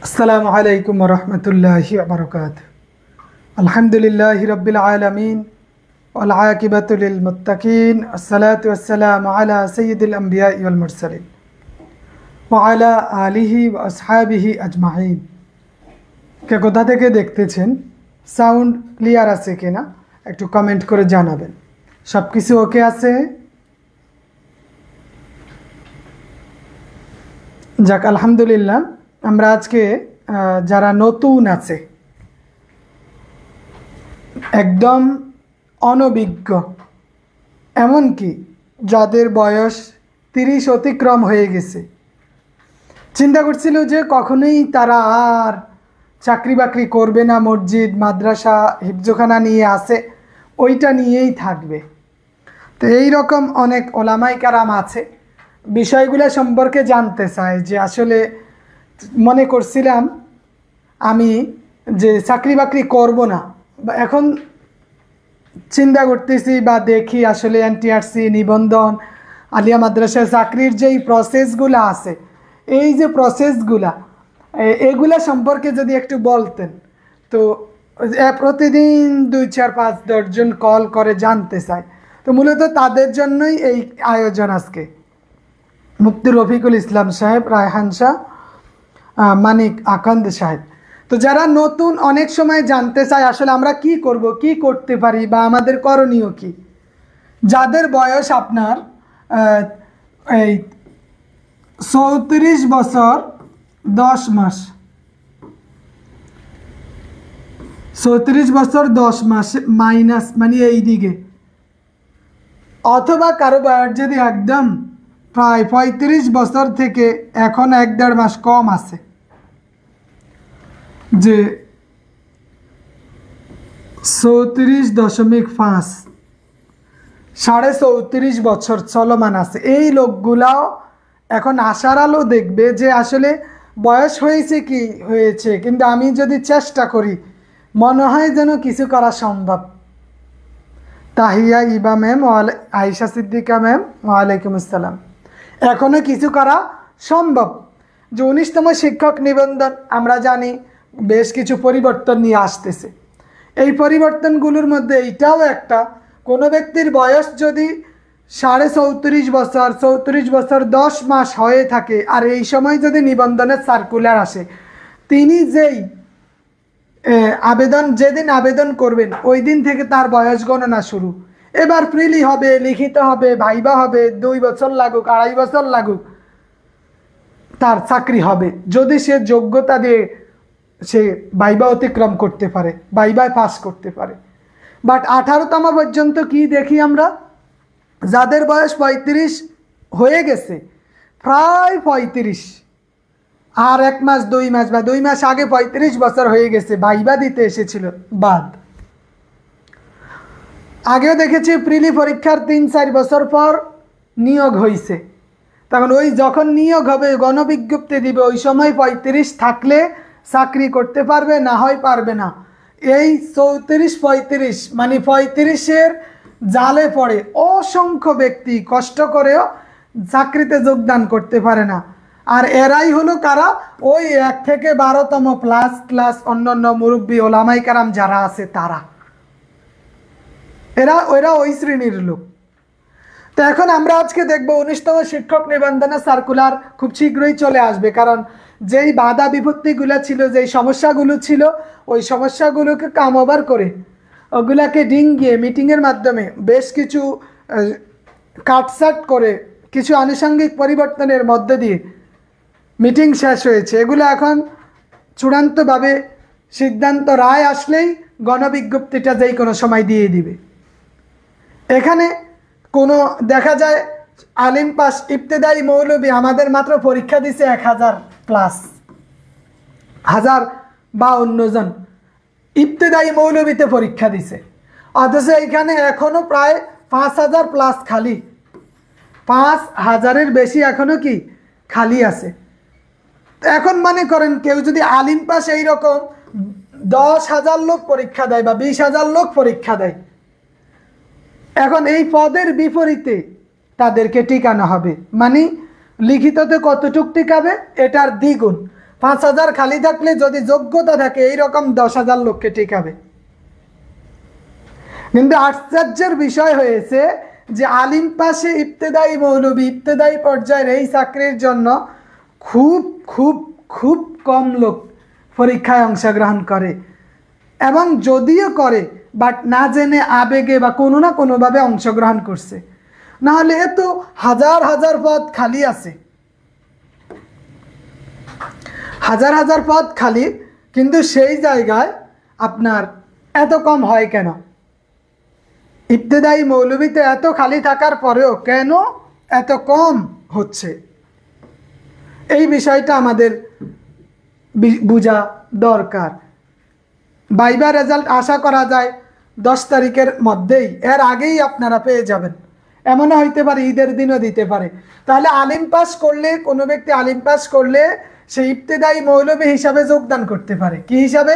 আসসালামু আলাইকুম ওয়া রাহমাতুল্লাহি ওয়া বারাকাতুহু। আলহামদুলিল্লাহি রাব্বিল আলামিন ওয়াল আকিবাতু লিল মুত্তাকিন। আসসালাতু ওয়াসসালামু আলা সাইয়্যিদিল আমবিয়াই ওয়াল মুরসালিন ওয়া আলা আলিহি ওয়া আসহাবিহি আজমাইন। কে কোথা থেকে দেখতেছেন? সাউন্ড ক্লিয়ার আছে কিনা একটু কমেন্ট করে জানাবেন। সব কিছু ওকে আছে? যাক, আলহামদুলিল্লাহ। আমরা আজকে যারা নতুন আছে, একদম অনভিজ্ঞ, এমনকি যাদের বয়স 30 অতিক্রম হয়ে গেছে, চিন্তা করছিল যে কখনোই তারা আর চাকরি বাকরি করবে না, মসজিদ মাদ্রাসা হিফজখানা নিয়ে আসে, ওইটা নিয়েই থাকবে। তো এই রকম অনেক ওলামাই কারাম আছে, বিষয়গুলো সম্পর্কে জানতে চায় যে আসলে মনে করছিলাম আমি যে চাকরি বাকরি করব না, এখন চিন্তা করতেছি বা দেখি আসলে এনটিআরসি, নিবন্ধন, আলিয়া মাদ্রাসা চাকরির যেই প্রসেসগুলো আছে, এই যে প্রসেসগুলা, এগুলা সম্পর্কে যদি একটু বলতেন তো। প্রতিদিন 2, 4, 5, 10 জন কল করে জানতে চায়। তো মূলত তাদের জন্যই এই আয়োজন আজকে। মুফতি রফিকুল ইসলাম সাহেব, রায়হান শাহ, মানিক আকান্দ সাহেব। তো যারা নতুন অনেক সময় জানতে চায় আসলে আমরা কি করব, কি করতে পারি বা আমাদের করণীয় কি, যাদের বয়স আপনার এই 34 বছর 10 মাস, 34 বছর 10 মাস মাইনাস, মানে এই দিকে, অথবা কারো বয়স যদি একদম প্রায় 35 বছর থেকে এখন 1-1.5 মাস কম আছে, যে 34.5, 34.5 বছর চলমান আছে, এই লোকগুলাও এখন আশার আলো দেখবে যে আসলে বয়স হয়েছে কি হয়েছে, কিন্তু আমি যদি চেষ্টা করি মনে হয় যেন কিছু করা সম্ভব। তাহিয়া ইবা ম্যাম, আয়েশা সিদ্দিকা ম্যাম, ওয়ালাইকুম আসসালাম। এখনো কিছু করা সম্ভব। যে 19তম শিক্ষক নিবন্ধন আমরা জানি বেশ কিছু পরিবর্তন নিয়ে আসতেছে। এই পরিবর্তনগুলোর মধ্যে এইটাও একটা, কোনো ব্যক্তির বয়স যদি 34.5 বছর, 34 বছর 10 মাস হয়ে থাকে, আর এই সময় যদি নিবন্ধনের সার্কুলার আসে, তিনি যেই যেদিন আবেদন করবেন ওই দিন থেকে তার বয়স গণনা শুরু। এবার প্রিলি হবে, লিখিত হবে, ভাইবা হবে, 2 বছর লাগুক, 2.5 বছর লাগুক, তার চাকরি হবে যদি সে যোগ্যতা দিয়ে সে ভাইবা অতিক্রম করতে পারে, ভাইবায় পাস করতে পারে। বাট 18তম পর্যন্ত কি দেখি আমরা, যাদের বয়স 35 হয়ে গেছে, প্রায় 35, আর 1 মাস 2 মাস বা 2 মাস আগে 35 বছর হয়ে গেছে, ভাইবা দিতে এসেছিল বাদ। আগেও দেখেছি প্রিলি পরীক্ষার 3-4 বছর পর নিয়োগ হয়েছে, তখন ওই যখন নিয়োগ হবে, গণবিজ্ঞপ্তি দিবে, ওই সময় 35 থাকলে চাকরি করতে পারবে, না হয় পারবে না। এই 34-35 মানে 35-এর জালে পড়ে অসংখ্য ব্যক্তি কষ্ট করেও চাকরিতে যোগদান করতে পারে না। আর এরাই হলো কারা, ওই 1 থেকে 12তম প্লাস ক্লাস অন্যান্য মুরব্বী ওলামাই কারাম যারা আছে তারা, ওরা ওই শ্রেণীর লোক। তো এখন আমরা আজকে দেখব 19তম শিক্ষক নিবন্ধনের সার্কুলার খুব শীঘ্রই চলে আসবে, কারণ যেই বাধা বিপত্তিগুলো ছিল, যেই সমস্যাগুলো ছিল, ওই সমস্যাগুলোকে কাম ওভার করে, ওগুলাকে ডিঙ্গিয়ে মিটিংয়ের মাধ্যমে বেশ কিছু কাটছাট করে কিছু আনুষঙ্গিক পরিবর্তনের মধ্যে দিয়ে মিটিং শেষ হয়েছে। এগুলো এখন চূড়ান্তভাবে সিদ্ধান্ত রায় আসলেই গণবিজ্ঞপ্তিটা যেই কোনো সময় দিয়ে দিবে। এখানে কোনো দেখা যায় আলিম পাস ইবতেদায়ী মৌলবী আমাদের মাত্র পরীক্ষা দিছে 1000 প্লাস, 1052 জন ইবতেদায়ী মৌলবীতে পরীক্ষা দিছে, অথচ এখানে এখনো প্রায় 5000 প্লাস খালি, 5000-এর বেশি এখনো কি খালি আছে। এখন মনে করেন কেউ যদি আলিম পাস এইরকম 10,000 লোক পরীক্ষা দেয় বা 20,000 লোক পরীক্ষা দেয়, এখন এই পদের বিপরীতে তাদেরকে টিকানো হবে, মানে লিখিততে কতটুক টিকাবে এটার দ্বিগুণ, 5,000 খালি থাকলে যদি যোগ্যতা থাকে এইরকম 10,000 লোককে টিকাবে। কিন্তু আশ্চর্যের বিষয় হয়েছে যে আলিম পাশে ইবতেদায়ী মৌলবী ইবতেদায়ী পর্যায়ের এই চাকরির জন্য খুব খুব খুব কম লোক পরীক্ষায় অংশগ্রহণ করে, এবং যদিও করে বাট না জেনে আবেগে বা কোনো না কোনোভাবে অংশগ্রহণ করছে। না হলে এত হাজার হাজার পদ খালি আছে, হাজার হাজার পদ খালি, কিন্তু সেই জায়গায় আপনার এত কম হয় কেন? ইবতেদায়ী মৌলবীতে এত খালি থাকার পরেও কেন এত কম হচ্ছে? এই বিষয়টা আমাদের বোঝা দরকার। ভাইবা রেজাল্ট আশা করা যায় 10 তারিখের মধ্যেই, এর আগেই আপনারা পেয়ে যাবেন। এমনও হইতে পারে ঈদের দিনও দিতে পারে। তাহলে আলিম পাস করলে, কোনো ব্যক্তি আলিম পাস করলে সে ইবতেদায়ী মৌলবী হিসাবে যোগদান করতে পারে। কি হিসাবে?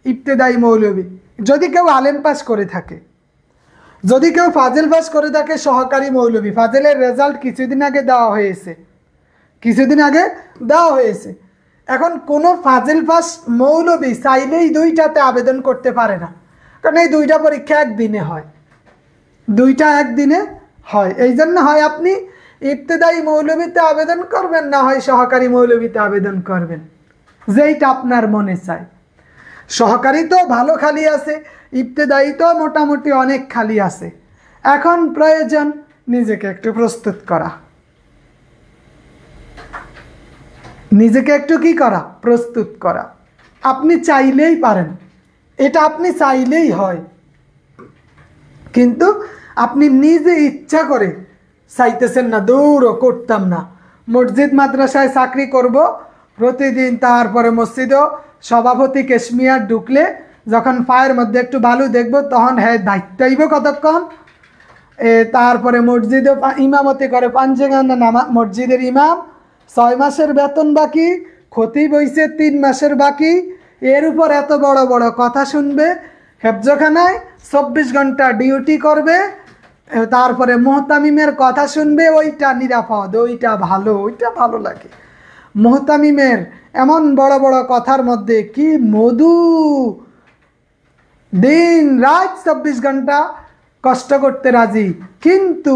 ইবতেদায়ী মৌলবী। যদি কেউ আলিম পাস করে থাকে, যদি কেউ ফাজিল পাস করে থাকে, সহকারী মৌলবী। ফাজিলের রেজাল্ট কিছুদিন আগে দেওয়া হয়েছে। এখন কোনো ফাজিল পাস মৌলবী চাইলেই দুইটাতে আবেদন করতে পারে না, কারণ এই দুইটা পরীক্ষা একদিনে হয়। এই জন্য হয় আপনি ইবতেদায়ী মৌলবীতে আবেদন করবেন, না হয় সহকারী মৌলবীতে আবেদন করবেন, যেইটা আপনার মনে চায়। সহকারী তো ভালো খালি আছে, ইবতেদায়ী তো মোটামুটি অনেক খালি আছে। এখন প্রয়োজন নিজেকে একটু প্রস্তুত করা, প্রস্তুত করা। আপনি চাইলেই পারেন, এটা আপনি চাইলেই হয়, কিন্তু আপনি নিজে ইচ্ছা করে চাইতেছেন না। দৌড়ও করতাম না, মসজিদ মাদ্রাসায় চাকরি করব প্রতিদিন, তারপরে মসজিদও সভাপতি কেশমিয়ার ঢুকলে যখন পায়ের মধ্যে একটু বালু দেখব তখন হ্যাঁ দায়িত্ব আইব কতক্ষণ। তারপরে মসজিদে ইমামতি করে 5 ঘন্টা মসজিদের ইমাম, 6 মাসের বেতন বাকি, খতিব হইছে 3 মাসের বাকি, এর উপর এত বড় বড় কথা শুনবে, হেফজখানায় 24 ঘন্টা ডিউটি করবে, তারপরে মুহতামিমের কথা শুনবে, ওইটা নিরাপদ, ওইটা ভালো লাগে। মুহতামিমের এমন বড় বড় কথার মধ্যে কি মধু, দিন রাত 24 ঘন্টা কষ্ট করতে রাজি, কিন্তু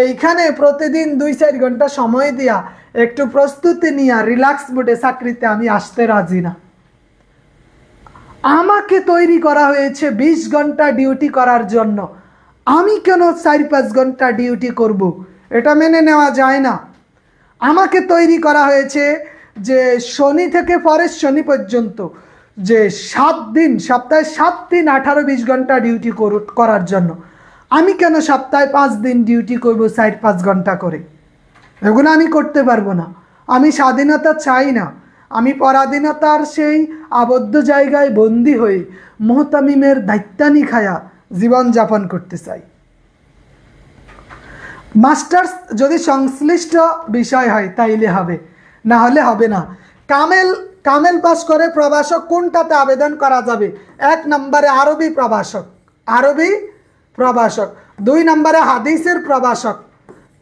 এইখানে প্রতিদিন 2-4 ঘন্টা সময় দিয়া একটু প্রস্তুতি নিয়ে রিল্যাক্স মোডে চাকরিতে আমি আসতে রাজি না। আমাকে তৈরি করা হয়েছে 20 ঘন্টা ডিউটি করার জন্য, আমি কেন 4-5 ঘন্টা ডিউটি করব? এটা মেনে নেওয়া যায় না। আমাকে তৈরি করা হয়েছে যে শনি থেকে পরের শনি পর্যন্ত যে 7 দিন, সপ্তাহে 7 দিন 18-20 ঘন্টা ডিউটি করার জন্য, আমি কেন সপ্তাহে 5 দিন ডিউটি করব 4-5 ঘন্টা করে? এগুলো আমি করতে পারবো না। আমি স্বাধীনতা চাই না, আমি পরাধীনতার সেই আবদ্ধ জায়গায় বন্দী হয়ে মুহতামিমের দায়িত্বানি খায়া জীবনযাপন করতে চাই। মাস্টার্স যদি সংশ্লিষ্ট বিষয় হয় তাইলে হবে, না হলে হবে না। কামেল পাস করে প্রভাষক কোনটাতে আবেদন করা যাবে? 1 নম্বরে আরবি প্রভাষক, 2 নম্বরে হাদিসের প্রভাষক,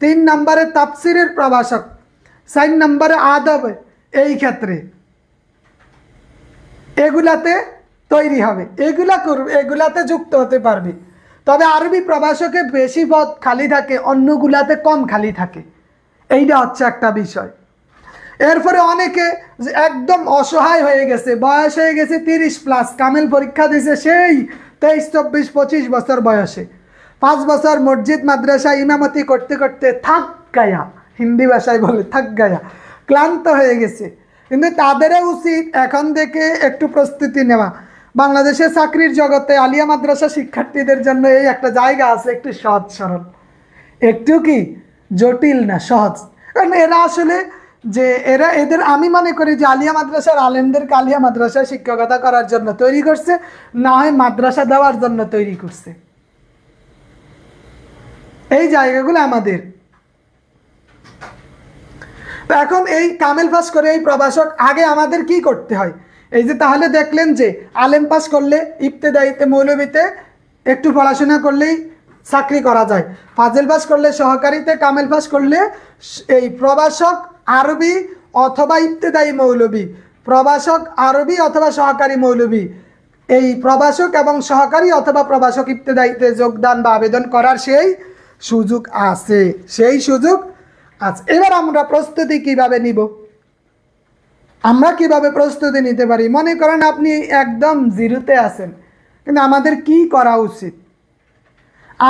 3 নম্বরে তাফসিরের প্রভাষক, 4 নম্বরে আদব। এই ক্ষেত্রে এগুলাতে তৈরি হবে, এগুলাতে যুক্ত হতে পারবে। তবে আরবি প্রভাষকে বেশি পদ খালি থাকে, অন্যগুলাতে কম খালি থাকে। এইটা হচ্ছে একটা বিষয়। এরপরে অনেকে একদম অসহায় হয়ে গেছে, বয়স হয়ে গেছে 30+, কামেল পরীক্ষা দিয়েছে সেই 23-24-25 বছর বয়সে, 5 বছর মসজিদ মাদ্রাসায় ইমামতি করতে করতে থাক গায়া, হিন্দি ভাষায় বলে থাক গায়া, ক্লান্ত হয়ে গেছে। কিন্তু তাদেরও উচিত এখন থেকে একটু প্রস্তুতি নেওয়া। বাংলাদেশের চাকরির জগতে আলিয়া মাদ্রাসা শিক্ষার্থীদের জন্য এই একটা জায়গা আছে, একটু সহজ সরল, একটু কি জটিল না, সহজ। কারণ এরা আসলে এদের আমি মনে করি যে আলিয়া মাদ্রাসার আলেমদেরকে আলিয়া মাদ্রাসায় শিক্ষকতা করার জন্য তৈরি করছে, না হয় মাদ্রাসা দেওয়ার জন্য তৈরি করছে। এই জায়গাগুলো আমাদের। তো এখন এই কামেল পাস করে এই প্রভাষক আগে আমাদের কি করতে হয়? এই যে তাহলে দেখলেন যে আলেম পাস করলে ইবতেদায়ীতে মৌলবীতে একটু পড়াশোনা করলেই চাকরি করা যায়, ফাজিল পাস করলে সহকারীতে, কামেল পাস করলে এই প্রভাষক, আরবি অথবা ইবতেদায়ী মৌলবী, প্রভাষক আরবি অথবা সহকারী মৌলভী, এই প্রভাষক এবং সহকারী অথবা প্রভাষক ইবতেদায়ীতে যোগদান বা আবেদন করার সেই সুযোগ আছে, সেই সুযোগ আছে। এবার আমরা প্রস্তুতি কিভাবে নিব, আমরা কিভাবে প্রস্তুতি নিতে পারি? মনে করেন আপনি একদম জিরোতে আছেন, কিন্তু আমাদের কি করা উচিত?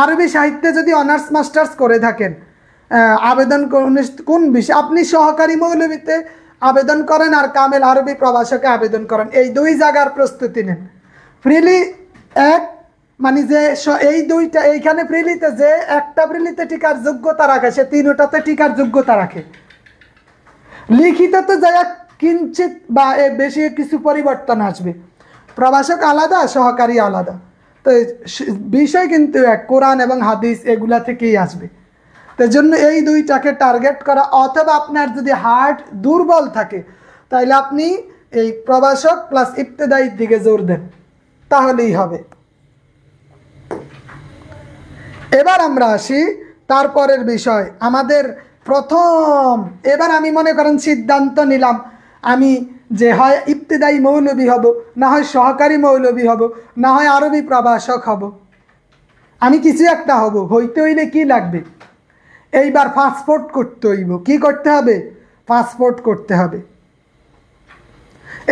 আরবি সাহিত্যে যদি অনার্স মাস্টার্স করে থাকেন, আবেদন কোন বিষয়? আপনি সহকারী মৌলভীতে আবেদন করেন আর কামেল আরবি প্রভাষকে আবেদন করেন, এই দুই জায়গার প্রস্তুতি নেন। ফ্রিলি এক মানে যে এই দুইটা, এইখানে ফ্রিলিতে যে একটা ফ্রিলিতে টিকার যোগ্যতা রাখে সে তিনটাতে টিকার যোগ্যতা রাখে। লিখিততে যা কিঞ্চিত বা বেশি কিছু পরিবর্তন আসবে, প্রভাষক আলাদা সহকারী আলাদা, তো বিষয় কিন্তু এক, কোরআন এবং হাদিস এগুলা থেকেই আসবে। তো জন্য এই দুইটাকে টার্গেট করা, অথবা আপনার যদি হার্ট দুর্বল থাকে তাহলে আপনি এই প্রভাষক প্লাস ইবতেদায়ীর দিকে জোর দেন, তাহলেই হবে। এবার আমরা আসি তারপরের বিষয়, আমাদের প্রথম, এবার আমি মনে করেন সিদ্ধান্ত নিলাম আমি যে হয় ইবতেদায়ী মৌলভী হব, না হয় সহকারী মৌলভী হব, না হয় আরবি প্রভাষক হব, আমি কিছু একটা হব। হইতে হইলে কি লাগবে? এইবার পাসপোর্ট করতে হইব। কি করতে হবে? পাসপোর্ট করতে হবে।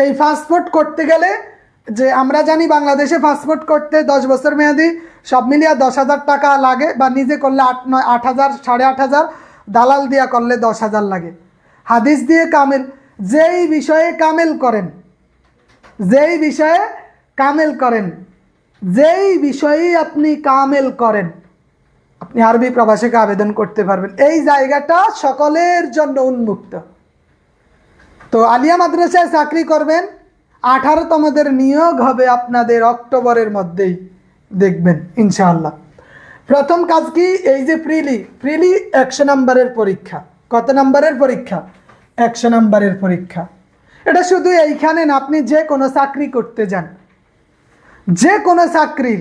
এই পাসপোর্ট করতে গেলে, যে আমরা জানি বাংলাদেশে পাসপোর্ট করতে 10 বছর মেয়াদি সব মিলিয়ে 10,000 টাকা লাগে, বা নিজে করলে 8,000 8,500, দালাল দিয়া করলে 10,000 লাগে। হাদিস দিয়ে কামেল, যেই বিষয়ে কামেল করেন, যেই বিষয়ে কামেল করেন, যেই বিষয়ে আপনি কামেল করেন, আপনি আরবি প্রভাষকে আবেদন করতে পারবেন। এই জায়গাটা সকলের জন্য উন্মুক্ত। তো আলিয়া মাদ্রাসায় চাকরি করবেন, 18তমদের নিয়োগ হবে আপনাদের অক্টোবরের মধ্যেই, দেখবেন ইনশাআল্লাহ। প্রথম কাজ কি? এই যে প্রিলি 100 নম্বরের পরীক্ষা। কত নম্বরের পরীক্ষা? 100 নম্বরের পরীক্ষা। এটা শুধু এইখানে না, আপনি যে কোনো চাকরি করতে যান, যে কোনো চাকরির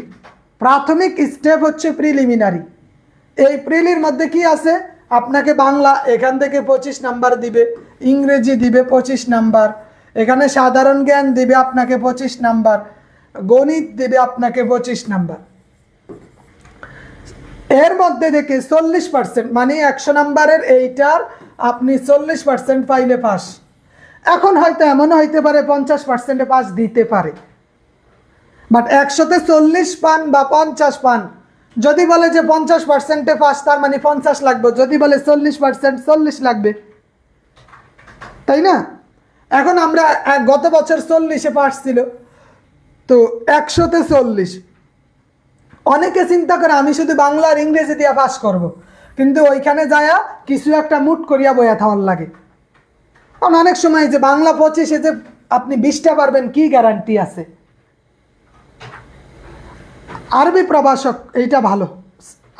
প্রাথমিক স্টেপ হচ্ছে প্রিলিমিনারি। এই প্রিলির মধ্যে কি আছে? আপনাকে বাংলা এখান থেকে 25 নাম্বার দিবে, ইংরেজি দিবে 25 নাম্বার, এখানে সাধারণ জ্ঞান দিবে আপনাকে 25 নাম্বার, গণিত দিবে আপনাকে 25 নাম্বার। এর মধ্যে থেকে 40%, মানে 100 নাম্বারের এইটার আপনি 40% পাইলে পাস। এখন হয়তো এমনও হইতে পারে 50%-এ পাস দিতে পারে, বাট 100-তে 40 পান বা 50 পান, যদি বলে যে 50%-এ পাস তার মানে 50 লাগবে, যদি বলে 40% 40 লাগবে, তাই না? এখন আমরা গত বছর 40-এ পাস ছিল, তো 100-তে 40। অনেকে চিন্তা করে আমি শুধু বাংলা আর ইংরেজি দিয়ে পাস করব, কিন্তু ওইখানে যায়া কিছু একটা মুট করিয়া বইয়া থাওয়ার লাগে। কারণ অনেক সময় যে বাংলা 25-এ যে আপনি 20টা পারবেন কি গ্যারান্টি আছে? আরবি প্রভাষক এইটা ভালো,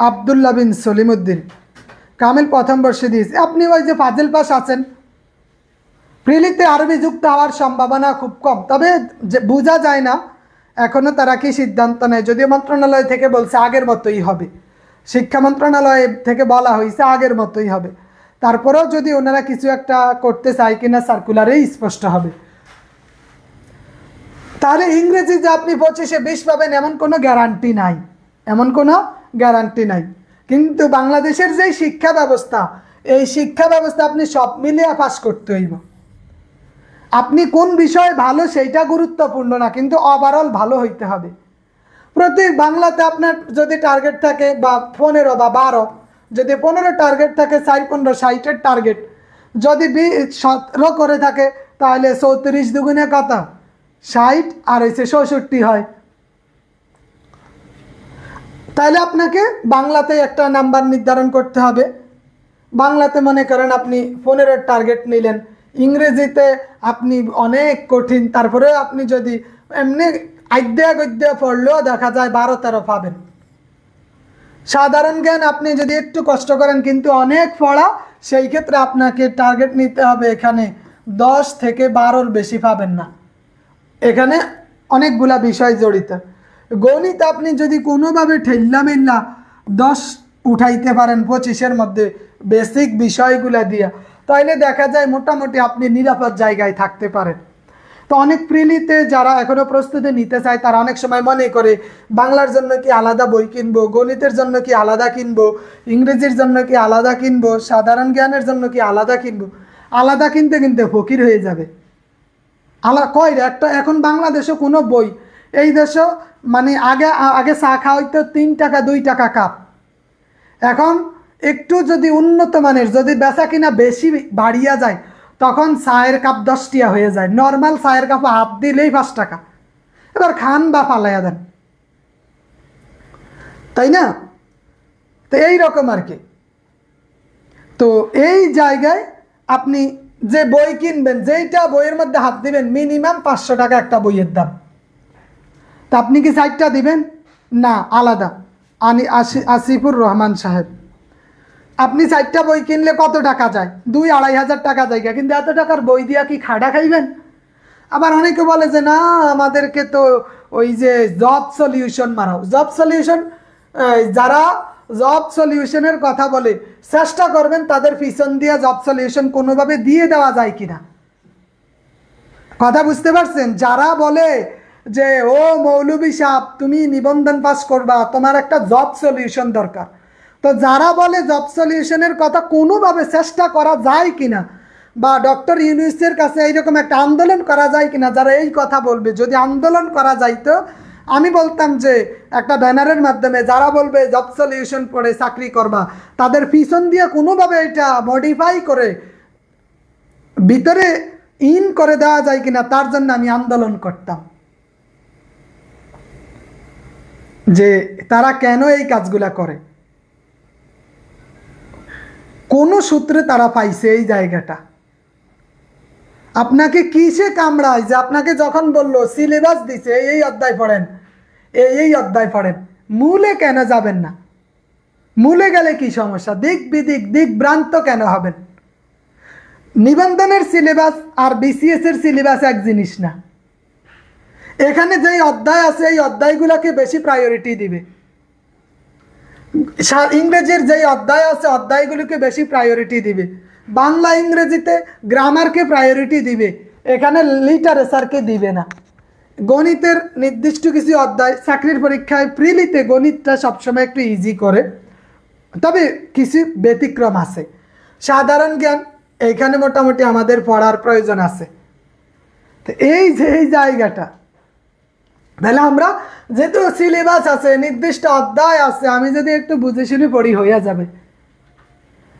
আবদুল্লাহ বিন সলিমউদ্দিন কামিল প্রথম বর্ষে দিয়েছে। আপনি ওই যে ফাজিল পাস আছেন, প্রিলিতে আরবি যুক্ত হওয়ার সম্ভাবনা খুব কম, তবে যে বোঝা যায় না এখনো তারা কি সিদ্ধান্ত নেয়। যদিও মন্ত্রণালয় থেকে বলছে আগের মতোই হবে, শিক্ষা মন্ত্রণালয় থেকে বলা হয়েছে আগের মতোই হবে, তারপরেও যদি ওনারা কিছু একটা করতে চায় কিনা সার্কুলারেই স্পষ্ট হবে। তাহলে ইংরেজি যে আপনি 25-এ 20 পাবেন এমন কোনো গ্যারান্টি নাই, এমন কোনো গ্যারান্টি নাই। কিন্তু বাংলাদেশের যে শিক্ষা ব্যবস্থা, এই শিক্ষা ব্যবস্থা আপনি সব মিলিয়ে পাস করতে হইব। আপনি কোন বিষয়ে ভালো সেইটা গুরুত্বপূর্ণ না, কিন্তু ওভারঅল ভালো হইতে হবে। প্রতি বাংলাতে আপনার যদি টার্গেট থাকে বা 15 বা 12, যদি 15 টার্গেট থাকে, 4-15 60-এর টার্গেট, যদি 17 করে থাকে তাহলে 34 দুগুণে কত? 60, আর হচ্ছে 66 হয়। তাহলে আপনাকে বাংলাতে একটা নাম্বার নির্ধারণ করতে হবে। বাংলাতে মনে করেন আপনি 15-এর টার্গেট নিলেন, ইংরেজিতে আপনি অনেক কঠিন, তারপরে আপনি যদি এমনি আদ্যা গদ্যা পড়লেও দেখা যায় 12-13 পাবেন। সাধারণ জ্ঞান আপনি যদি একটু কষ্ট করেন কিন্তু অনেক পড়া, সেই ক্ষেত্রে আপনাকে টার্গেট নিতে হবে এখানে 10 থেকে 12-র বেশি পাবেন না, এখানে অনেকগুলা বিষয় জড়িত। গণিত আপনি যদি কোনোভাবে ঠেল্লা মেল্লা 10 উঠাইতে পারেন 25-এর মধ্যে বেসিক বিষয়গুলা দিয়া, তাহলে দেখা যায় মোটামুটি আপনি নিরাপদ জায়গায় থাকতে পারেন। তো অনেক প্রিলিতে যারা এখনও প্রস্তুতি নিতে চায় তারা অনেক সময় মনে করে বাংলার জন্য কি আলাদা বই কিনবো, গণিতের জন্য কি আলাদা কিনবো, ইংরেজির জন্য কি আলাদা কিনবো, সাধারণ জ্ঞানের জন্য কি আলাদা কিনবো। আলাদা কিনতে কিনতে ফকির হয়ে যাবে। একটা এখন বাংলাদেশে কোনো বই, এই দেশে মানে আগে আগে চা খাওয়া হইতো 3 টাকা 2 টাকা কাপ, এখন একটু যদি উন্নত মানের যদি বেচা কিনা বেশি বাড়িয়া যায় তখন চায়ের কাপ 10 টাকা হয়ে যায়। নর্মাল চায়ের কাপ হাত দিলেই 5 টাকা। এবার খান বা ফালাইয়া দেন, তাই না? তো এই রকম আর কি। তো এই জায়গায় আপনি যে বই কিনবেন, যেইটা বইয়ের মধ্যে হাত দিবেন মিনিমাম 500 টাকা একটা বইয়ের দাম। তা আপনি কি 4টা দিবেন? না, আলাদা। আসিফুর রহমান সাহেব, আপনি 4টা বই কিনলে কত টাকা যায়? 2-2.5 হাজার টাকা যায়, কিন্তু এত টাকার বই দিয়া কি খাড়া খাইবেন? আবার অনেকে বলে যে না আমাদেরকে তো ওই যে জব সলিউশন মারাও। জব সলিউশন, যারা জব সলিউশনের কথা বলে চেষ্টা করবেন তাদের পিছন দিয়ে জব সলিউশন কোনোভাবে দিয়ে দেওয়া যায় কিনা। কথা বুঝতে পারছেন? যারা বলে যে ও মৌলভী সাহেব তুমি নিবন্ধন পাস করবা, তোমার একটা জব সলিউশন দরকার, তো যারা বলে জব সলিউশনের কথা কোনোভাবে চেষ্টা করা যায় কিনা, বা ডক্টর ইউনূসের কাছে এইরকম একটা আন্দোলন করা যায় কিনা, যারা এই কথা বলবে, যদি আন্দোলন করা যাইতো আমি বলতাম যে একটা ব্যানারের মাধ্যমে যারা বলবে জব সলিউশন পড়ে চাকরি করবা তাদের পিছন দিয়ে কোনোভাবে এটা মডিফাই করে ভিতরে ইন করে দেওয়া যায় কিনা তার জন্য আমি আন্দোলন করতাম, যে তারা কেন এই কাজগুলা করে, কোন সূত্রে তারা পাইছে এই জায়গাটা। আপনাকে কিসে কামড়ায় যে আপনাকে যখন বললো সিলেবাস দিছে এই অধ্যায় পড়েন, এই অধ্যায় পড়েন, মূলে কেন যাবেন না? মূলে গেলে কি সমস্যা? দিকভ্রান্ত কেন হবেন? নিবন্ধনের সিলেবাস আর বিসিএস এর সিলেবাস এক জিনিস না। এখানে যেই অধ্যায় আছে এই অধ্যায়গুলোকে বেশি প্রায়োরিটি দিবে, ইংরেজির যেই অধ্যায় আছে অধ্যায়গুলোকে বেশি প্রায়োরিটি দিবে, বাংলা ইংরেজিতে গ্রামারকে প্রায়োরিটি দিবে, এখানে লিটারেচারকে দিবে না। গণিতের নির্দিষ্ট কিছু অধ্যায় চাকরির পরীক্ষায় প্রিলিতে গণিতটা সবসময় একটু ইজি করে, তবে কিছু ব্যতিক্রম আছে। সাধারণ জ্ঞান এইখানে মোটামুটি আমাদের পড়ার প্রয়োজন আছে। তো এই যে এই জায়গাটা, তাহলে আমরা যেহেতু সিলেবাস আছে, নির্দিষ্ট অধ্যায় আছে, আমি যদি একটু বুঝে শুনে পড়ি হয়ে যাবে,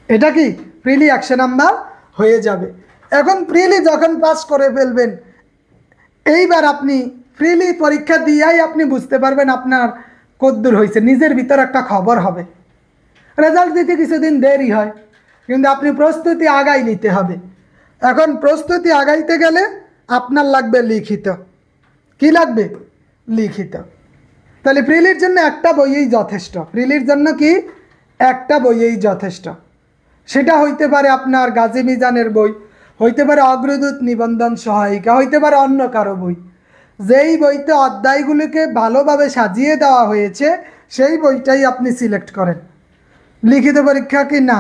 এটা কি প্রিলি 100 নাম্বার হয়ে যাবে। এখন প্রিলি যখন পাস করে ফেলবেন, এইবার আপনি প্রিলি পরীক্ষা দিয়েই আপনি বুঝতে পারবেন আপনার কতদূর হয়েছে, নিজের ভিতর একটা খবর হবে। রেজাল্ট দিতে কিছুদিন দেরি হয়, কিন্তু আপনি প্রস্তুতি আগাই নিতে হবে। এখন প্রস্তুতি আগাইতে গেলে আপনার লাগবে লিখিত। কি লাগবে? লিখিত। তাহলে প্রিলির জন্য একটা বইই যথেষ্ট। প্রিলির জন্য কি একটা বইই যথেষ্ট। সেটা হইতে পারে আপনার গাজী মিজানের বই, হইতে পারে অগ্রদূত নিবন্ধন সহায়িকা, হইতে পারে অন্য কারো বই। যেই বইতে অধ্যায়গুলিকে ভালোভাবে সাজিয়ে দেওয়া হয়েছে সেই বইটাই আপনি সিলেক্ট করেন। লিখিত পরীক্ষা কি না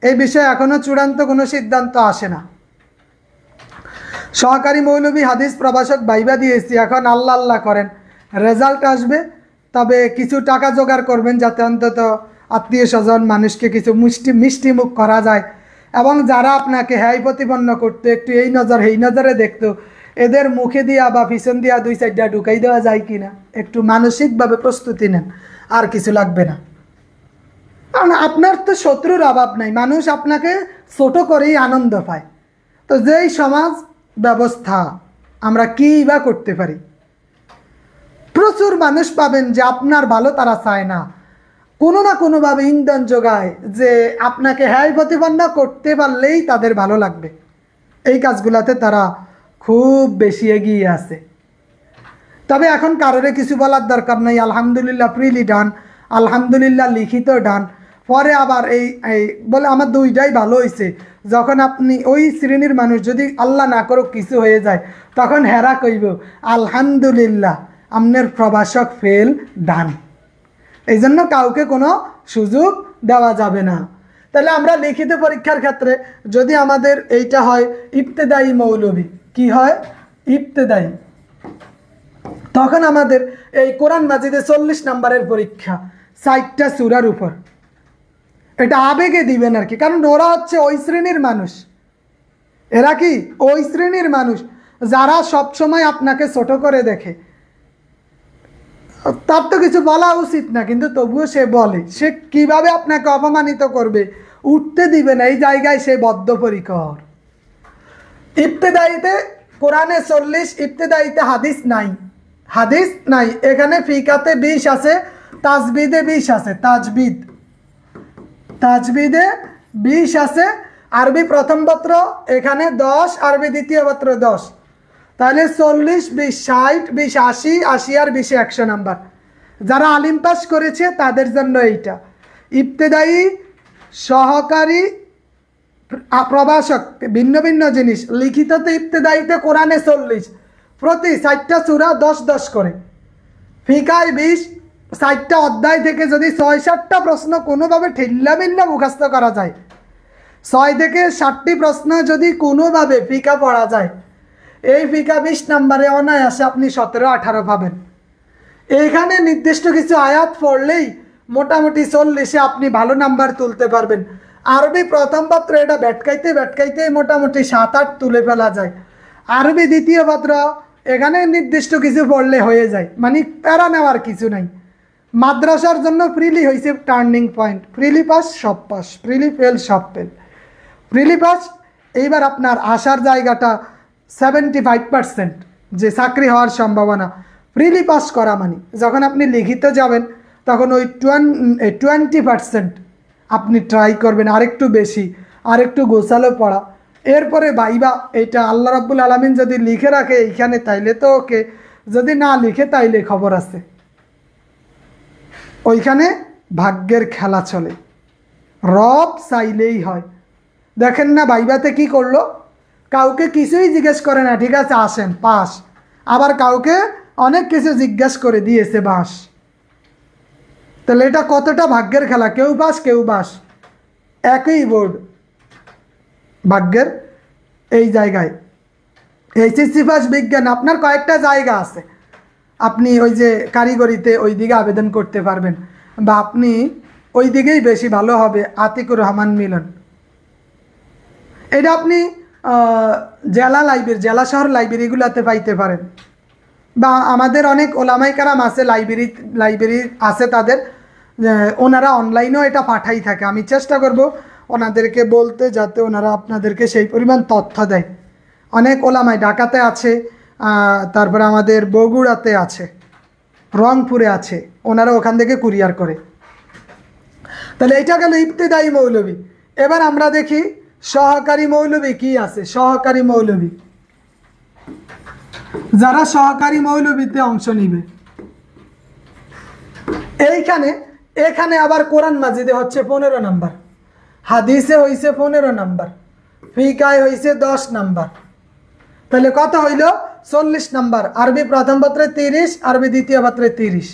এই বিষয়ে এখনো চূড়ান্ত কোনো সিদ্ধান্ত আসে না। সহকারী মৌলভী হাদিস প্রভাষক ভাইবা দিয়েছি, এখন আল্লাহ আল্লাহ করেন, রেজাল্ট আসবে। তবে কিছু টাকা জোগাড় করবেন যাতে অন্তত আত্মীয় স্বজন মানুষকে কিছু মিষ্টি মুখ করা যায়, এবং যারা আপনাকে হ্যায় প্রতিপন্ন করতো একটু এই নজর এই নজরে দেখতো, এদের মুখে দিয়া বা পিছন দিয়া 2-4টা ঢুকাই দেওয়া যায় কিনা একটু মানসিকভাবে প্রস্তুতি নেন, আর কিছু লাগবে না। কারণ আপনার তো শত্রুর অভাব নাই, মানুষ আপনাকে ছোট করেই আনন্দ পায়। তো যেই সমাজ ব্যবস্থা আমরা কী বা করতে পারি, প্রচুর মানুষ পাবেন যে আপনার ভালো তারা চায় না, কোনো না কোনোভাবে ইন্ধন যোগায় যে আপনাকে হ্যায় প্রতিপন্ন করতে পারলেই তাদের ভালো লাগবে। এই কাজগুলোতে তারা খুব বেশি এগিয়ে আছে। তবে এখন কারোরে কিছু বলার দরকার নাই, আলহামদুলিল্লাহ প্রিলি ডান, আলহামদুলিল্লাহ লিখিত ডান। পরে আবার এই বলে আমার দুইটাই ভালো হয়েছে, যখন আপনি ওই শ্রেণীর মানুষ যদি আল্লাহ না করুক কিছু হয়ে যায় তখন হেরা কইব আলহামদুলিল্লাহ আমনের প্রভাষক ফেল ডান। এই জন্য কাউকে কোনো সুযোগ দেওয়া যাবে না। তাহলে আমরা লিখিত পরীক্ষার ক্ষেত্রে যদি আমাদের এইটা হয় ইবতেদায়ী মৌলভী, কি হয় ইবতেদায়ী, তখন আমাদের এই কোরআন মাজিদে 40 নম্বরের পরীক্ষা 60টা সূরার উপর। এটা আবেগে দিবেন আর কি, কারণ ওরা হচ্ছে ওই শ্রেণীর মানুষ। এরা কি ওই শ্রেণীর মানুষ যারা সব সময় আপনাকে ছোট করে দেখে। তার তো কিছু বলা উচিত না, কিন্তু তবুও সে বলে। সে কিভাবে আপনাকে অপমানিত করবে, উঠতে দিবে না, এই জায়গায় সে বদ্ধপরিকর। ইবতেদায়ীতে কোরআনে 40, ইবতেদায়ীতে হাদিস নাই, হাদিস নাই। এখানে ফিকাতে 20 আছে, তাজবিদে 20 আছে, তাজবিদে 20 আছে। আরবি প্রথম পত্র এখানে 10, আরবি দ্বিতীয় পত্র 10। তাহলে 40, 20, 60, 20, 80, 80 আর 20 100 নাম্বার। যারা আলিম পাস করেছে তাদের জন্য এইটা। ইবতেদায়ী, সহকারী, প্রভাষক, ভিন্ন ভিন্ন জিনিস। লিখিততে ইবতেদায়ীতে কোরআনে 40, প্রতি 60টা সূরা 10 10 করে। ফিকায় 20, 60টা অধ্যায় থেকে যদি 6-7টা প্রশ্ন কোনোভাবে ঠেল্লা বিল্লা মুখস্থ করা যায়, 6 থেকে 7টি প্রশ্ন যদি কোনোভাবে ফিকা পড়া যায়, এই ফিকা 20 নম্বরে অনায়াসে আপনি 17-18 পাবেন। এইখানে নির্দিষ্ট কিছু আয়াত পড়লেই মোটামুটি 40-এ আপনি ভালো নাম্বার তুলতে পারবেন। আরবি প্রথম পত্র এটা ভেটকাইতে মোটামুটি 7-8 তুলে ফেলা যায়। আরবি দ্বিতীয় পত্র এখানে নির্দিষ্ট কিছু পড়লে হয়ে যায়, মানে প্যারা নেওয়ার কিছু নাই। মাদ্রাসার জন্য ফ্রিলি হয়েছে টার্নিং পয়েন্ট। ফ্রিলি পাস সব পাস, ফ্রিলি ফেল সব ফেল। ফ্রিলি পাস এইবার আপনার আসার জায়গাটা 75% যে চাকরি হওয়ার সম্ভাবনা। ফ্রিলি পাস করা মানে যখন আপনি লিখিত যাবেন তখন ওই 20% আপনি ট্রাই করবেন, আরেকটু বেশি, আরেকটু গোছালো পড়া। এরপরে ভাইবা, এটা আল্লাহ রাব্বুল আলামিন যদি লিখে রাখে এইখানে তাইলে তো ওকে, যদি না লিখে তাইলে খবর আছে। ওইখানে ভাগ্যের খেলা চলে, রব চাইলেই হয়। দেখেন না ভাইবাতে কি করলো, কাউকে কিছুই জিজ্ঞেস করে না, ঠিক আছে আসেন পাস, আবার কাউকে অনেক কিছু জিজ্ঞেস করে দিয়েছে বাস। তাহলে এটা কতটা ভাগ্যের খেলা, কেউ পাস কেউ বাস, একই বোর্ড। ভাগ্যের এই জায়গায় এইচএসসি পাস বিজ্ঞান আপনার কয়েকটা জায়গা আছে, আপনি ওই যে কারিগরিতে ওই দিকে আবেদন করতে পারবেন, বা আপনি ওই দিকেই বেশি ভালো হবে। আতিকুর রহমান মিলন, এটা আপনি জেলা লাইব্রেরি, জেলা শহর লাইব্রেরিগুলোতে পাইতে পারেন, বা আমাদের অনেক ওলামাই কারাম আছে, লাইব্রেরি আছে তাদের, ওনারা অনলাইনেও এটা পাঠাই থাকে। আমি চেষ্টা করব ওনাদেরকে বলতে, যাতে ওনারা আপনাদেরকে সেই পরিমাণ তথ্য দেয়। অনেক ওলামাই ঢাকাতে আছে, তারপরে আমাদের বগুড়াতে আছে, রংপুরে আছে, ওনারা ওখান থেকে কুরিয়ার করে। তাহলে এটা গেল ইবতেদায়ী মৌলবী। এবার আমরা দেখি সহকারী মৌলবী কি আছে। সহকারী মৌলবী, যারা সহকারী মৌলবীতে অংশ নিবে, এখানে আবার কোরআন মাজিদে হচ্ছে 15 নাম্বার, হাদিসে হইছে 15 নাম্বার, ফিকায় হইছে 10 নাম্বার। তাহলে কত হইল 40 নাম্বার। আরবি প্রথম পত্রে 30, আরবি দ্বিতীয় পত্রে 30।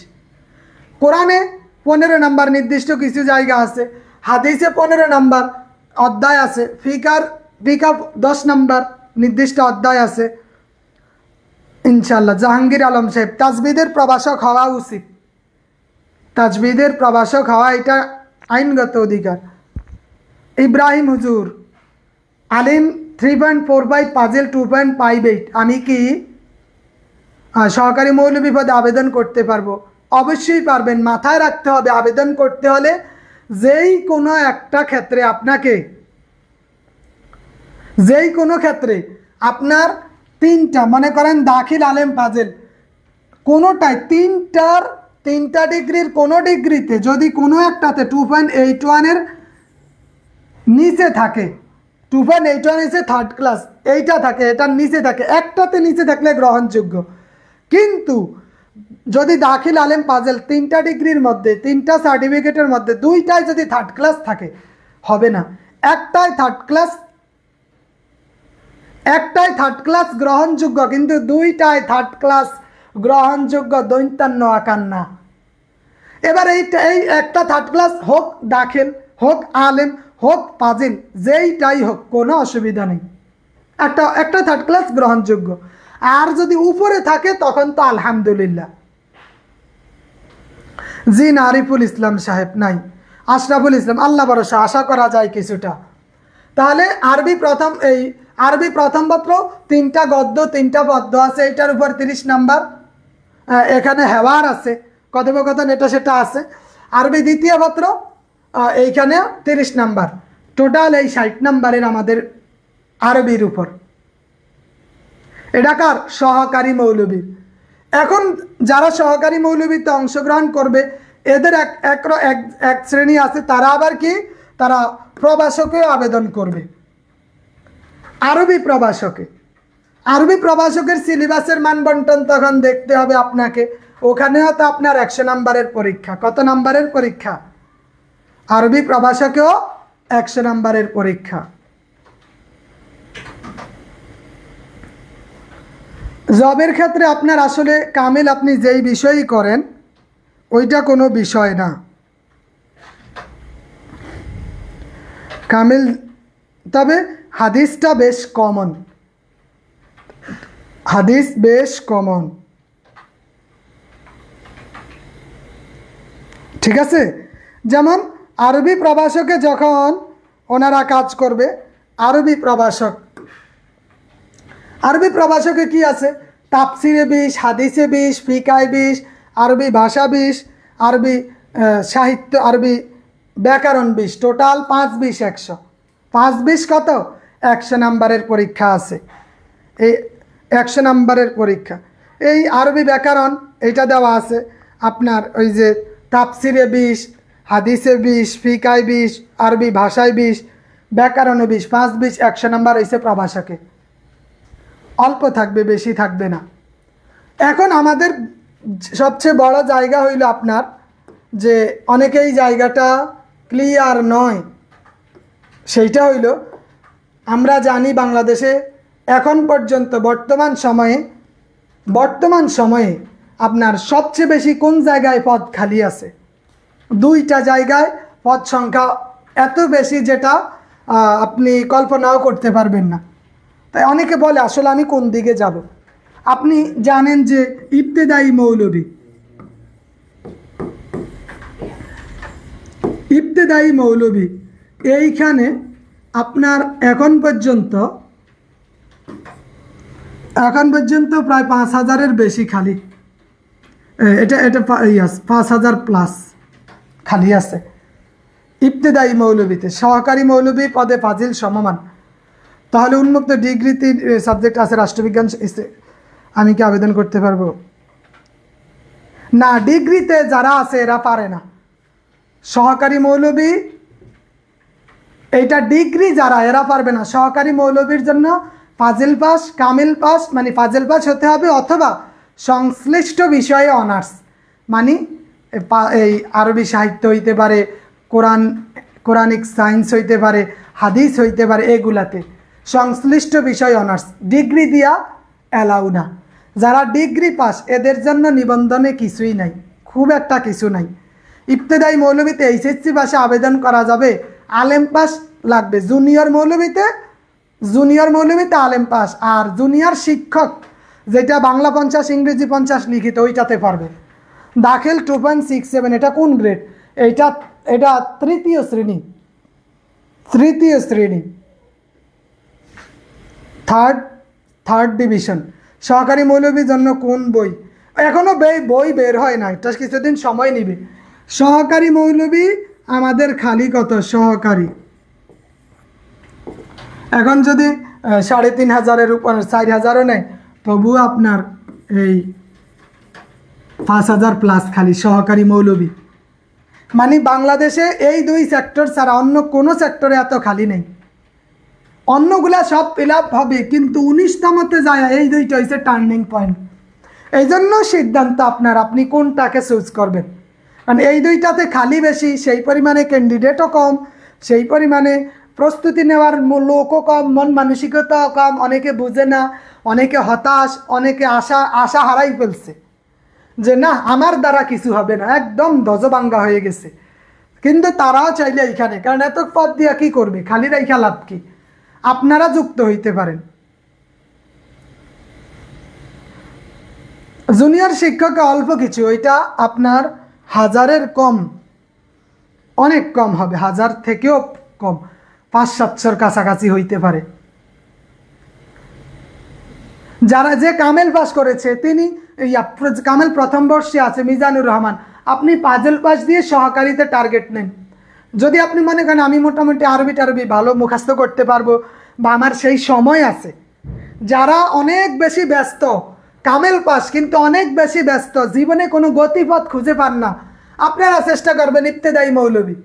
কোরআনে 15 নাম্বার নির্দিষ্ট কিছু জায়গা আছে, হাদিসে 15 নাম্বার অধ্যায় আছে, ফিকা 10 নাম্বার নির্দিষ্ট অধ্যায় আছে। ইনশাল্লাহ জাহাঙ্গীর আলম সাহেব তাজবিদের প্রভাষক হওয়া উচিত, তাজবিদের প্রভাষক হওয়া এটা আইনগত অধিকার। ইব্রাহিম হুজুর আলিম 3.45, পাজেল 2.58। আমি কি সহকারী মৌলবী পদে আবেদন করতে পারবো? অবশ্যই পারবেন। মাথায় রাখতে হবে, আবেদন করতে হলে যেই কোনো একটা ক্ষেত্রে আপনাকে, যেই কোনো ক্ষেত্রে আপনার 3টা, মনে করেন দাখিল, আলেম, ফাজেল, কোনোটাই 3টা ডিগ্রির কোনো ডিগ্রিতে যদি কোনো একটাতে 2.81-এর নিচে থাকে, 2.81 নিচে থার্ড ক্লাস এইটা থাকে, এটার নিচে থাকে, একটাতে নিচে থাকলে গ্রহণযোগ্য। কিন্তু যদি দাখিল, আলেম, ফাজেল 3টা ডিগ্রির মধ্যে, 3টা সার্টিফিকেটের মধ্যে 2টায় যদি থার্ড ক্লাস থাকে হবে না। একটাই থার্ড ক্লাস গ্রহণযোগ্য, কিন্তু 2টায় থার্ড ক্লাস গ্রহণযোগ্য দৈন্তান্ন আকার না। এবার এই একটা থার্ড ক্লাস হোক দাখিল, হোক আলেম, হোক ফাজিল, যেইটাই হোক কোনো অসুবিধা নেই, একটা থার্ড ক্লাস গ্রহণযোগ্য। আর যদি উপরে থাকে তখন তো আলহামদুলিল্লাহ। জি আরিফুল ইসলাম সাহেব নাই, আশরাফুল ইসলাম, আল্লাহ ভরসা, আশা করা যায় কিছুটা। তাহলে আরবি প্রথম পত্র 3টা গদ্য 3টা পদ্য আছে, এটার উপর 30 নাম্বার। এখানে হেওয়ার আছে, কথোপকথন এটা সেটা আছে। আরবি দ্বিতীয় পত্র, এইখানে 30 নাম্বার। টোটাল এই 60 নাম্বারের আমাদের আরবির উপর। এটা কার? সহকারী মৌলবীর। এখন যারা সহকারী মৌলবীতে অংশগ্রহণ করবে এদের এক শ্রেণী আছে, তারা আবার কি, তারা প্রভাষকেও আবেদন করবে। আরবি প্রভাষকের সিলেবাসের মান বন্টন তখন দেখতে হবে আপনাকে। ওখানেও তো আপনার 100 নাম্বারের পরীক্ষা। কত নাম্বারের পরীক্ষা? আরবি প্রভাষকেও 100 নাম্বারের পরীক্ষা। জবের ক্ষেত্রে আপনার আসলে কামিল আপনি যেই বিষয়ই করেন ওইটা কোনো বিষয় না। কামিল, তবে হাদিসটা বেশ কমন, হাদিস বেশ কমন, ঠিক আছে। যেমন আরবি প্রভাষকে যখন ওনারা কাজ করবে, আরবি প্রভাষকে কি আছে? তাফসিরে 20, হাদিসে 20, ফিকায় 20, আরবি ভাষা 20, আরবি সাহিত্য, আরবি ব্যাকরণ 20, টোটাল 5 20 100। 5 20 কত? 100 নাম্বারের পরীক্ষা আছে। এই 100 নাম্বারের পরীক্ষা। এই আরবি ব্যাকরণ এইটা দেওয়া আছে আপনার, ওই যে তাফসিরে 20, হাদিসে 20, ফিকায় 20, আরবি ভাষায় 20, ব্যাকরণে 20, 5 20 100 নাম্বার হয়েছে প্রভাষকে। অল্প থাকবে, বেশি থাকবে না। এখন আমাদের সবচেয়ে বড় জায়গা হইল আপনার, যে অনেকেই জায়গাটা ক্লিয়ার নয়, সেইটা হইল আমরা জানি বাংলাদেশে এখন পর্যন্ত বর্তমান সময়ে আপনার সবচেয়ে বেশি কোন জায়গায় পদ খালি আছে? 2টা জায়গায় পদ সংখ্যা এত বেশি যেটা আপনি কল্পনাও করতে পারবেন না। তাই অনেকে বলে আসলে আমি কোন দিকে যাব। আপনি জানেন যে ইবতেদায়ী মৌলবী এইখানে আপনার এখন পর্যন্ত প্রায় 5000-এর বেশি খালি, এটা 5000 প্লাস খালি আছে ইবতেদায়ী মৌলবীতে। সহকারী মৌলবী পদে ফাজিল সমমান। তাহলে উন্মুক্ত ডিগ্রিতে সাবজেক্ট আছে রাষ্ট্রবিজ্ঞান, আমি কি আবেদন করতে পারবো? না, ডিগ্রিতে যারা আছে এরা পারে না। সহকারী মৌলবী এইটা ডিগ্রি যারা, এরা পারবে না। সহকারী মৌলবীর জন্য ফাজিল পাস, কামিল পাস, মানে ফাজিল পাস হতে হবে, অথবা সংশ্লিষ্ট বিষয়ে অনার্স, মানে এই আরবি সাহিত্য হইতে পারে, কোরআনিক সায়েন্স হইতে পারে, হাদিস হইতে পারে, এগুলাতে সংশ্লিষ্ট বিষয় অনার্স। ডিগ্রি দিয়া অ্যালাউ না। যারা ডিগ্রি পাস এদের জন্য নিবন্ধনে কিছুই নাই, খুব একটা কিছু নাই। ইবতেদায়ী মৌলবীতে এইচএসসি পাশে আবেদন করা যাবে, আলেম পাস লাগবে। জুনিয়র মৌলবীতে আলেম পাস, আর জুনিয়র শিক্ষক যেটা বাংলা 50 ইংরেজি 50 লিখিত ওইটাতে পারবে। দাখিল 2.67, এটা কোন গ্রেড? এটা তৃতীয় শ্রেণী, থার্ড ডিভিশন। সহকারী মৌলবীর জন্য কোন বই? এখনো বই বের হয় না, এটা কিছুদিন সময় নিবে। সহকারী মৌলবী আমাদের খালি কত? সহকারী এখন যদি 3500-এর উপর 4000-ও নেয়, তবুও আপনার এই 5000 প্লাস খালি সহকারী মৌলবী। মানে বাংলাদেশে এই 2 সেক্টর ছাড়া অন্য কোনো সেক্টরে এত খালি নেই। অন্যগুলা সব ফিল আপ হবে, কিন্তু 19তমতে যায় এই 2টা হচ্ছে টার্নিং পয়েন্ট। এই জন্য সিদ্ধান্ত আপনার, আপনি কোনটাকে চুজ করবেন। কারণ এই 2টাতে খালি বেশি, সেই পরিমাণে ক্যান্ডিডেটও কম, সেই পরিমাণে প্রস্তুতি নেওয়ার লোকও কম, মন মানসিকতাও কম। অনেকে বুঝে না, অনেকে হতাশ, অনেকে আশা হারাই ফেলছে যে না আমার দ্বারা কিছু হবে না, একদম দজবাঙ্গা হয়ে গেছে। কিন্তু তারাও চাইলে এইখানে, কারণ এত পদ দিয়া কি করবে, খালি রাইখা লাভ কি? আপনারা যুক্ত হইতে পারেন। জুনিয়র শিক্ষকে অল্প কিছু, ওইটা আপনার হাজারের কম, অনেক কম হবে, 1000 থেকেও কম, 500-700 কাছাকাছি হইতে পারে। যারা যে কামেল পাস করেছে তিনি কামেল প্রথম বর্ষে আছে মিজানুর রহমান, আপনি পাজেল পাস দিয়ে সহকারীতে টার্গেট নেন। যদি আপনি মনে করেন আমি মোটামুটি আরবি ভালো মুখস্থ করতে পারবো বা আমার সেই সময় আছে, যারা অনেক বেশি ব্যস্ত, কামেল পাস কিন্তু অনেক বেশি ব্যস্ত, জীবনে কোনো গতিপথ খুঁজে পান না, আপনারা চেষ্টা করবেন ইবতেদায়ী মৌলবী।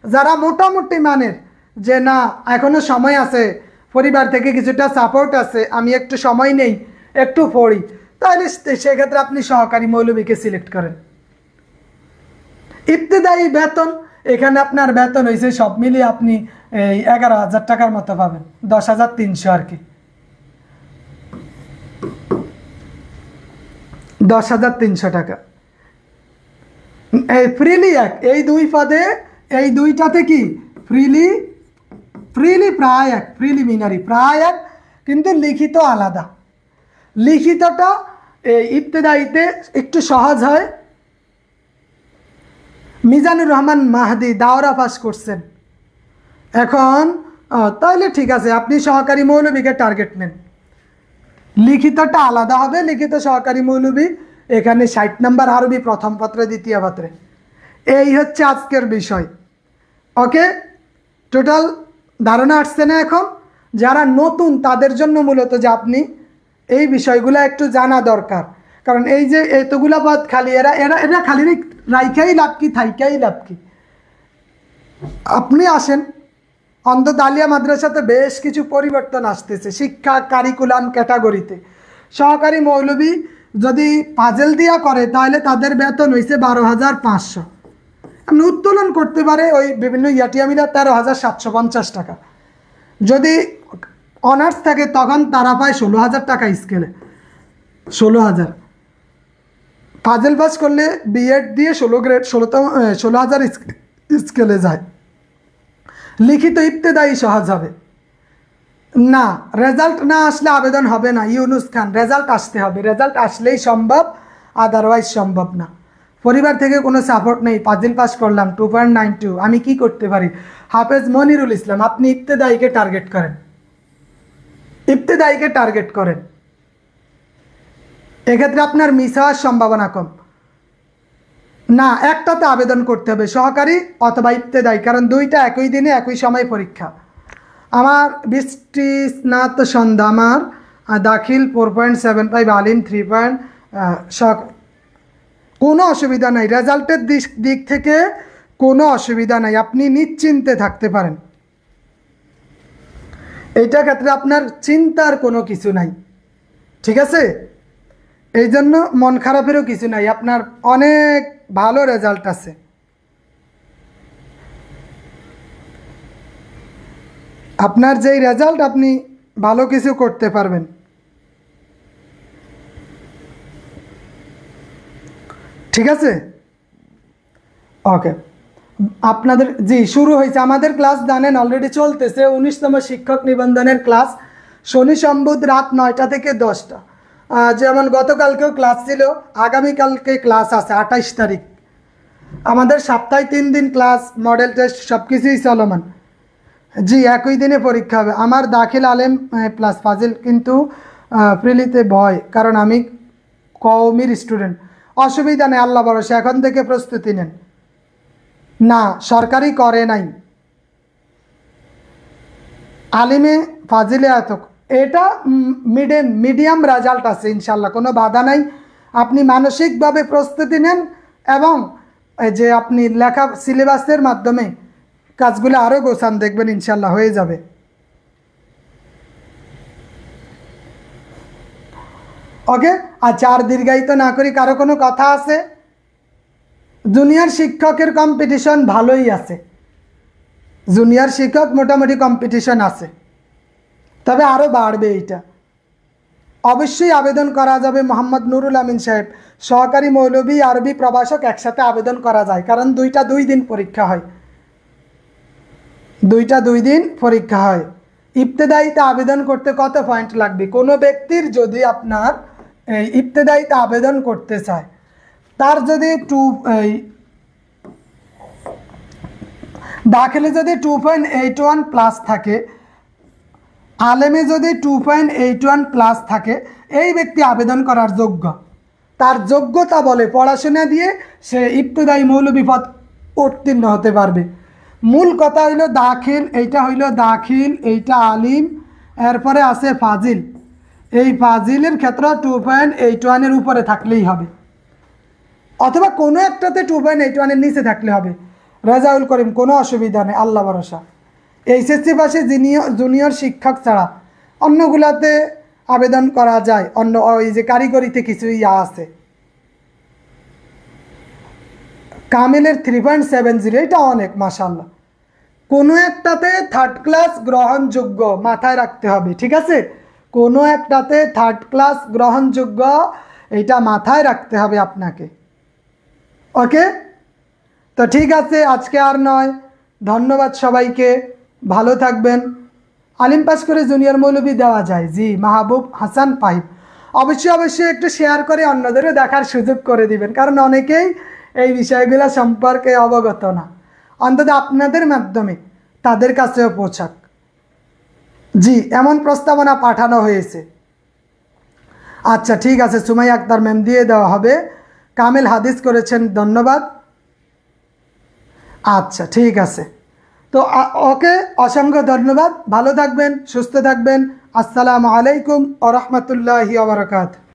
যারা মোটামুটি মানের যে না এখনো সময় আছে, পরিবার থেকে কিছুটা সাপোর্ট আছে, আমি একটু সময় নেই, একটু পড়ি, তাহলে সেক্ষেত্রে আপনি সহকারী মৌলবীকে সিলেক্ট করেন। ইবতেদায়ী বেতন, এখানে আপনার বেতন হয়েছে সব মিলিয়ে আপনি এই 11,000 টাকার মতো পাবেন, 10,300 আর কি, 10,300 টাকা। এই ফ্রিলি এই দুই পদে, এই দুইটাতে কি ফ্রিলি প্রায় এক, প্রিলিমিনারি প্রায় এক, কিন্তু লিখিত আলাদা। লিখিতটা ইবতেদায়ীতে একটু সহজ হয়। মিজানুর রহমান মাহদি দাওরা পাস করছেন এখন, তাহলে ঠিক আছে, আপনি সহকারী মৌলবীকে টার্গেট নেন। লিখিতটা আলাদা হবে, লিখিত সহকারী মৌলবী, এখানে 60 নম্বর আরবি প্রথম পত্রে দ্বিতীয় পত্রে। এই হচ্ছে আজকের বিষয়। ওকে, টোটাল ধারণা আসছে না? এখন যারা নতুন তাদের জন্য মূলত যে আপনি এই বিষয়গুলো একটু জানা দরকার, কারণ এই যে এতগুলা পদ খালি, এরা এরা এরা খালি রাইখাই লাভ কি থাইকাই লাভ কি। আপনি আসেন, অন্তত আলিয়া মাদ্রাসাতে বেশ কিছু পরিবর্তন আসতেছে শিক্ষা কারিকুলাম ক্যাটাগরিতে। সহকারী মৌলবী যদি পাজেল দিয়া করে তাহলে তাদের বেতন হয়েছে 12,500, আপনি উত্তোলন করতে পারে ওই বিভিন্ন ইয়াটিয়ামিরা 13,750 টাকা। যদি অনার্স থাকে তখন তারা পায় 16,000 টাকা স্কেলে, 16,000। পাজেল পাস করলে বিএড দিয়ে 16,000 স্কেলে যায়। লিখিত ইবতেদায়ী সহজ হবে না, রেজাল্ট না আসলে আবেদন হবে না। ইউনুস খান, রেজাল্ট আসতে হবে, রেজাল্ট আসলেই সম্ভব, আদারওয়াইজ সম্ভব না। পরিবার থেকে কোনো সাপোর্ট নেই, পাজিল পাস করলাম 2.92, আমি কি করতে পারি? হাফেজ মনিরুল ইসলাম, আপনি ইবতেদায়ীকে টার্গেট করেন, ইবতেদায়ীকে টার্গেট করেন, এক্ষেত্রে আপনার মিস হওয়ার সম্ভাবনা কম। না, একটাতে আবেদন করতে হবে, সহকারী অথবা ইবতেদায়ী, কারণ দুইটা একই দিনে একই সময় পরীক্ষা। আমার 20টি স্নাত সন্ধ্যা, আমার দাখিল 4.75, আলিম 3. কোনো অসুবিধা নাই, রেজাল্টের দিক থেকে কোনো অসুবিধা নাই, আপনি নিশ্চিন্তে থাকতে পারেন। এইটা ক্ষেত্রে আপনার চিন্তার কোনো কিছু নাই, ঠিক আছে? এই জন্য মন খারাপেরও কিছু নাই, আপনার অনেক ভালো রেজাল্ট আছে। আপনার যেই রেজাল্ট, আপনি ভালো কিছু করতে পারবেন, ঠিক আছে? ওকে, আপনাদের জি শুরু হয়েছে আমাদের ক্লাস, জানেন অলরেডি চলতেছে 19তম শিক্ষক নিবন্ধনের ক্লাস, শনি সম্বুধ রাত 9টা থেকে 10টা। যেমন গতকালকেও ক্লাস ছিল, আগামীকালকে ক্লাস আছে 28 তারিখ। আমাদের সপ্তাহে 3 দিন ক্লাস, মডেল টেস্ট সব কিছুই চলমান। জি, একই দিনে পরীক্ষা হবে। আমার দাখিল আলেম প্লাস ফাজিল, কিন্তু প্রিলিতে ভয়, কারণ আমি কওমির স্টুডেন্ট। অসুবিধা নেই, আল্লাহ ভরসা, এখন থেকে প্রস্তুতি নেন। না, সরকারি করে নাই, আলিমে ফাজিলে এত, এটা মিডিয়াম রেজাল্ট আছে ইনশাল্লাহ, কোনো বাধা নাই। আপনি মানসিকভাবে প্রস্তুতি নেন এবং যে আপনি লেখা সিলেবাসের মাধ্যমে কাজগুলো আরও গোছান, দেখবেন ইনশাল্লাহ হয়ে যাবে। ওকে, আচ্ছা, আর দীর্ঘায়িত না করি, কারো কোনো কথা আছে? জুনিয়র শিক্ষকের কম্পিটিশন ভালোই আছে, জুনিয়র শিক্ষক মোটামুটি কম্পিটিশন আছে, তবে আরও বাড়বে। এইটা অবশ্যই আবেদন করা যাবে। মোহাম্মদ নুরুল আমিন সাহেব, সহকারী মৌলবী আরবি প্রভাষক একসাথে আবেদন করা যায়, কারণ দুইটা 2 দিন পরীক্ষা হয়, দুইটা 2 দিন পরীক্ষা হয়। ইবতেদায়ীতে আবেদন করতে কত পয়েন্ট লাগবে? কোনো ব্যক্তির যদি আপনার এই ইবতেদায়ীতে আবেদন করতে চায়, তার যদি দাখিলে যদি 2.81 প্লাস থাকে, আলেমে যদি 2.81 প্লাস থাকে, এই ব্যক্তি আবেদন করার যোগ্য। তার যোগ্যতা বলে পড়াশোনা দিয়ে সে ইবতেদায়ী মৌলবি পদ উত্তীর্ণ হতে পারবে। মূল কথা হইল দাখিল, এইটা হইল দাখিল, এইটা আলিম, এরপরে আছে ফাজিল। এই ফাজিলের ক্ষেত্রে 2.81-এর উপরে থাকলেই হবে, অথবা কোনো একটাতে 2.81-এর নিচে থাকলে হবে। রেজাউল করিম, কোনো অসুবিধা নেই, আল্লাহ ভরসা। এইচএসসি পাশে জুনিয়র শিক্ষক ছাড়া অন্যগুলাতে আবেদন করা যায়। অন্য ওই যে কারিগরিতে কিছু আছে, কামিলের 3.70, এটা অনেক, মাশাআল্লাহ। কোনো একটাতে থার্ড ক্লাস গ্রহণযোগ্য, মাথায় রাখতে হবে, ঠিক আছে? কোনো একটাতে থার্ড ক্লাস গ্রহণযোগ্য, এটা মাথায় রাখতে হবে আপনাকে। ওকে, তো ঠিক আছে, আজকে আর নয়। ধন্যবাদ সবাইকে, ভালো থাকবেন। আলিম পাস করে জুনিয়র মৌলবি দেওয়া যায়, জি, মাহবুব হাসান পাইপ। অবশ্যই একটু শেয়ার করে অন্যদেরও দেখার সুযোগ করে দিবেন, কারণ অনেকেই এই বিষয়গুলো সম্পর্কে অবগত না। অন্তত আপনাদের মাধ্যমে তাদের কাছেও পৌঁছাক। জি, এমন প্রস্তাবনা পাঠানো হয়েছে। আচ্ছা ঠিক আছে, সুমাই আক্তার ম্যাম দিয়ে দেওয়া হবে। কামিল হাদিস করেছেন, ধন্যবাদ। আচ্ছা ঠিক আছে, তো ওকে, অসংখ্য ধন্যবাদ। ভালো থাকবেন, সুস্থ থাকবেন। আসসালামু আলাইকুম ওয়া রাহমাতুল্লাহি ওয়া বারাকাতুহু।